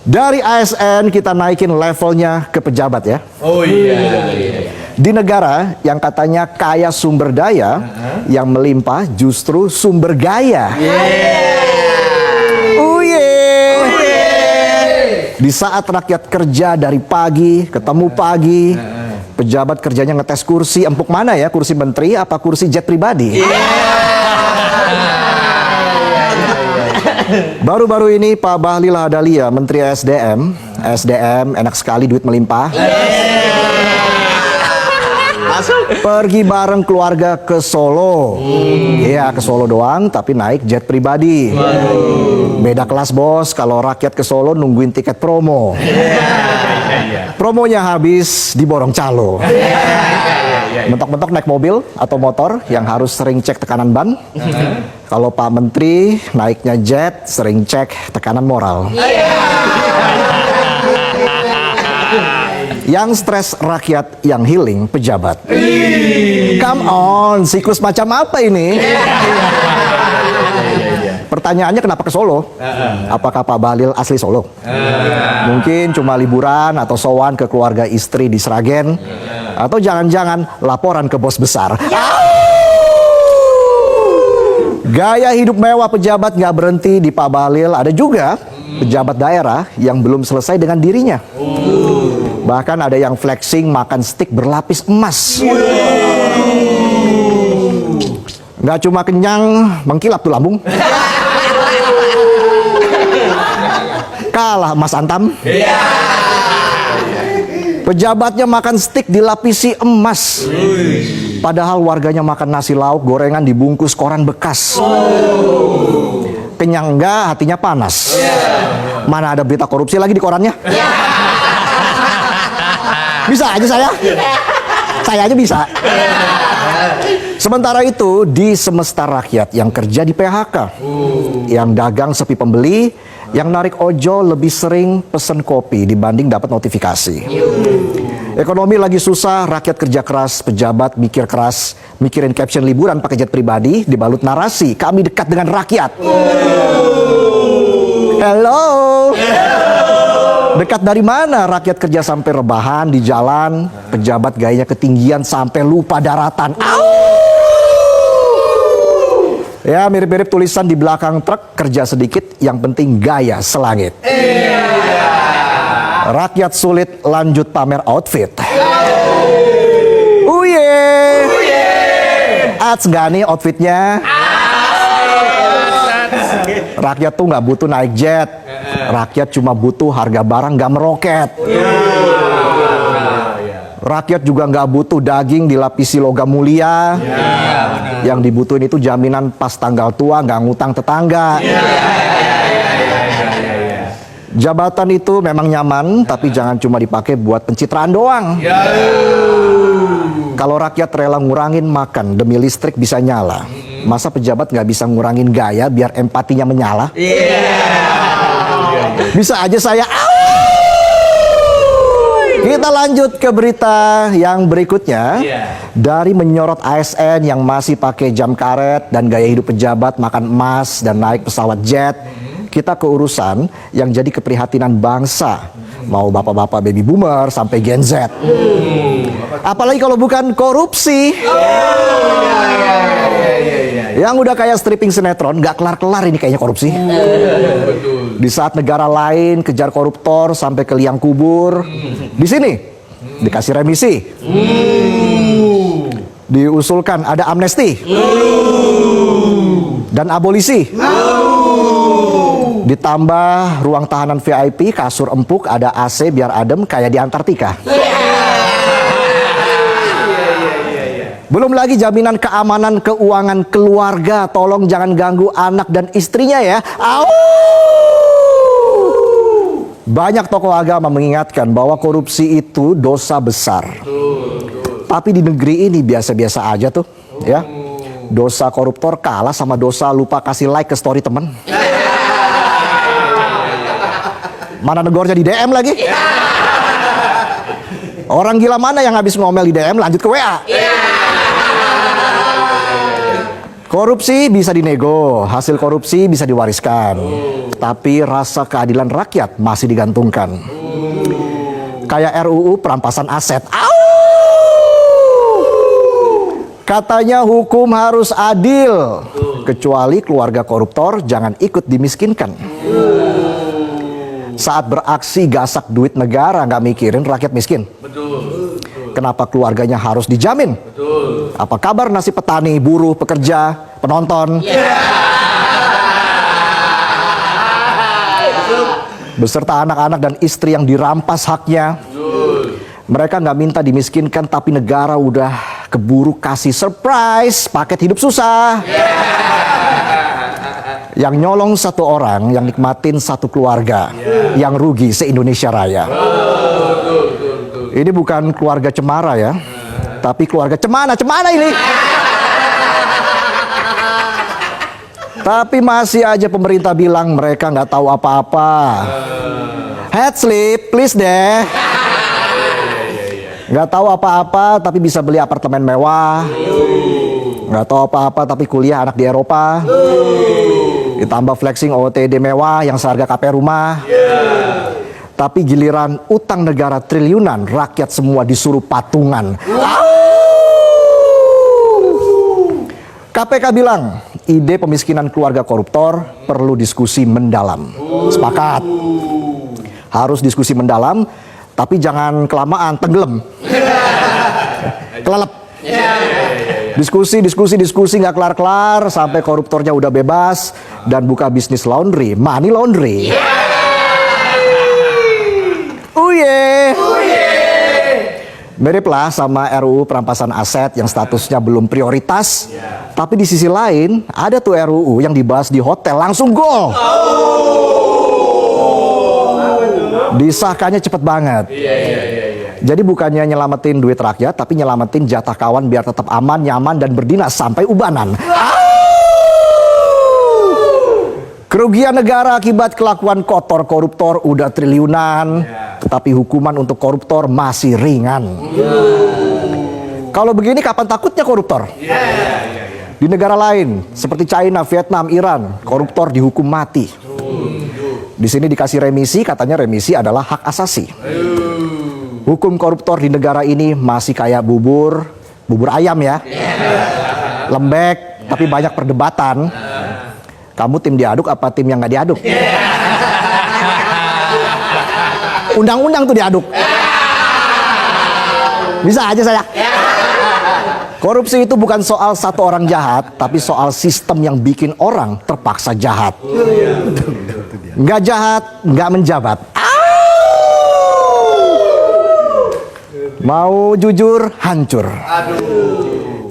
Dari ASN kita naikin levelnya ke pejabat ya. Oh iya. Di negara yang katanya kaya sumber daya, yang melimpah justru sumber gaya. Di saat rakyat kerja dari pagi, ketemu pagi, pejabat kerjanya ngetes kursi, empuk mana ya, kursi menteri apa kursi jet pribadi? Baru-baru ini Pak Bahlil Lahadalia, Menteri SDM enak sekali duit melimpah. Pergi bareng keluarga ke Solo. Iya, ke Solo doang tapi naik jet pribadi. Beda kelas bos, kalau rakyat ke Solo nungguin tiket promo. Promonya habis diborong calo. Mentok-mentok naik mobil atau motor yang harus sering cek tekanan ban. Kalau Pak Menteri naiknya jet, sering cek tekanan moral. Yang stres rakyat, yang healing pejabat. Come on, siklus macam apa ini? Pertanyaannya kenapa ke Solo? Apakah Pak Bahlil asli Solo? Mungkin cuma liburan atau sowan ke keluarga istri di Sragen? Atau jangan-jangan laporan ke bos besar? Gaya hidup mewah pejabat nggak berhenti di Pak Bahlil. Ada juga pejabat daerah yang belum selesai dengan dirinya. Bahkan ada yang flexing makan steak berlapis emas. Nggak cuma kenyang, mengkilap tuh lambung. Kalah Mas Antam. Pejabatnya makan steak dilapisi emas. Padahal warganya makan nasi lauk gorengan dibungkus koran bekas. Kenyang enggak, hatinya panas. Mana ada berita korupsi lagi di korannya? Bisa aja saya aja bisa. Sementara itu di semesta rakyat yang kerja di PHK, yang dagang sepi pembeli, yang narik ojol lebih sering pesen kopi dibanding dapat notifikasi. Ekonomi lagi susah, rakyat kerja keras, pejabat mikir keras, mikirin caption liburan pakai jet pribadi, dibalut narasi, kami dekat dengan rakyat. Hello. Dekat dari mana? Rakyat kerja sampai rebahan di jalan, pejabat gayanya ketinggian sampai lupa daratan. Ya, mirip-mirip tulisan di belakang truk, kerja sedikit, yang penting gaya selangit. Rakyat sulit, lanjut pamer outfit. Ats nggak nih outfitnya? Rakyat tuh nggak butuh naik jet. Rakyat cuma butuh harga barang nggak meroket. Rakyat juga nggak butuh daging dilapisi logam mulia. Yang dibutuhin itu jaminan pas tanggal tua nggak ngutang tetangga. Jabatan itu memang nyaman, tapi jangan cuma dipakai buat pencitraan doang. Kalau rakyat rela ngurangin makan demi listrik bisa nyala, masa pejabat nggak bisa ngurangin gaya biar empatinya menyala? Bisa aja saya. Kita lanjut ke berita yang berikutnya. Dari menyorot ASN yang masih pakai jam karet dan gaya hidup pejabat makan emas dan naik pesawat jet, kita ke urusan yang jadi keprihatinan bangsa. Mau bapak-bapak baby boomer sampai Gen Z. Apalagi kalau bukan korupsi. Yang udah kayak stripping sinetron, gak kelar-kelar ini kayaknya korupsi. Di saat negara lain kejar koruptor sampai ke liang kubur, di sini dikasih remisi. Diusulkan ada amnesti dan abolisi. Ditambah ruang tahanan VIP, kasur empuk, ada AC biar adem kayak di Antartika. Belum lagi jaminan keamanan keuangan keluarga. Tolong jangan ganggu anak dan istrinya ya. Banyak tokoh agama mengingatkan bahwa korupsi itu dosa besar. Tapi di negeri ini biasa-biasa aja tuh, ya. Dosa koruptor kalah sama dosa lupa kasih like ke story temen. Mana negornya di DM lagi? Orang gila mana yang habis ngomel di DM lanjut ke WA? Korupsi bisa dinego, hasil korupsi bisa diwariskan. tapi rasa keadilan rakyat masih digantungkan. Kayak RUU perampasan aset. Katanya hukum harus adil, kecuali keluarga koruptor jangan ikut dimiskinkan. Saat beraksi gasak duit negara nggak mikirin rakyat miskin. Kenapa keluarganya harus dijamin? Apa kabar nasib petani, buruh, pekerja, penonton? Beserta anak-anak dan istri yang dirampas haknya. Mereka nggak minta dimiskinkan, tapi negara udah keburu kasih surprise, paket hidup susah. Yang nyolong satu orang, yang nikmatin satu keluarga, yang rugi se-Indonesia Raya. Ini bukan keluarga cemara ya, tapi keluarga cemana ini. Tapi masih aja pemerintah bilang mereka nggak tahu apa-apa. Head sleep, please deh. Nggak tahu apa-apa, tapi bisa beli apartemen mewah. Nggak tahu apa-apa, tapi kuliah anak di Eropa. Ditambah flexing OOTD mewah yang seharga KP rumah. Tapi giliran utang negara triliunan, rakyat semua disuruh patungan. KPK bilang, ide pemiskinan keluarga koruptor perlu diskusi mendalam. Sepakat. Harus diskusi mendalam, tapi jangan kelamaan, tenggelam. Kelelep. Diskusi nggak kelar-kelar sampai koruptornya udah bebas dan buka bisnis laundry, money laundry. Miriplah sama RUU perampasan aset yang statusnya belum prioritas, tapi di sisi lain ada tuh RUU yang dibahas di hotel langsung gol. Disahkannya cepet banget. Jadi bukannya nyelamatin duit rakyat, tapi nyelamatin jatah kawan biar tetap aman, nyaman, dan berdinas sampai ubanan. Kerugian negara akibat kelakuan kotor koruptor udah triliunan, tetapi hukuman untuk koruptor masih ringan. Kalau begini kapan takutnya koruptor? Di negara lain seperti China, Vietnam, Iran, koruptor dihukum mati. Di sini dikasih remisi, katanya remisi adalah hak asasi. Hukum koruptor di negara ini masih kayak bubur ayam ya. Lembek, tapi banyak perdebatan. Kamu tim diaduk apa tim yang nggak diaduk? Undang-undang tuh diaduk. Bisa aja saya. Korupsi itu bukan soal satu orang jahat, tapi soal sistem yang bikin orang terpaksa jahat. Nggak jahat, nggak menjabat. Mau jujur, hancur.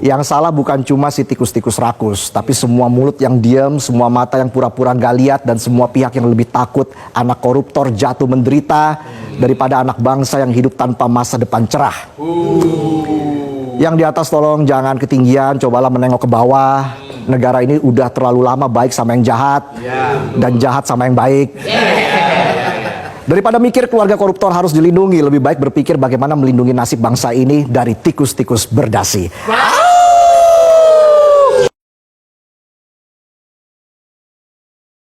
Yang salah bukan cuma si tikus-tikus rakus, tapi semua mulut yang diam, semua mata yang pura-pura gak lihat, dan semua pihak yang lebih takut anak koruptor jatuh menderita daripada anak bangsa yang hidup tanpa masa depan cerah. Yang di atas tolong jangan ketinggian, cobalah menengok ke bawah. Negara ini udah terlalu lama baik sama yang jahat, dan jahat sama yang baik. Daripada mikir keluarga koruptor harus dilindungi, lebih baik berpikir bagaimana melindungi nasib bangsa ini dari tikus-tikus berdasi.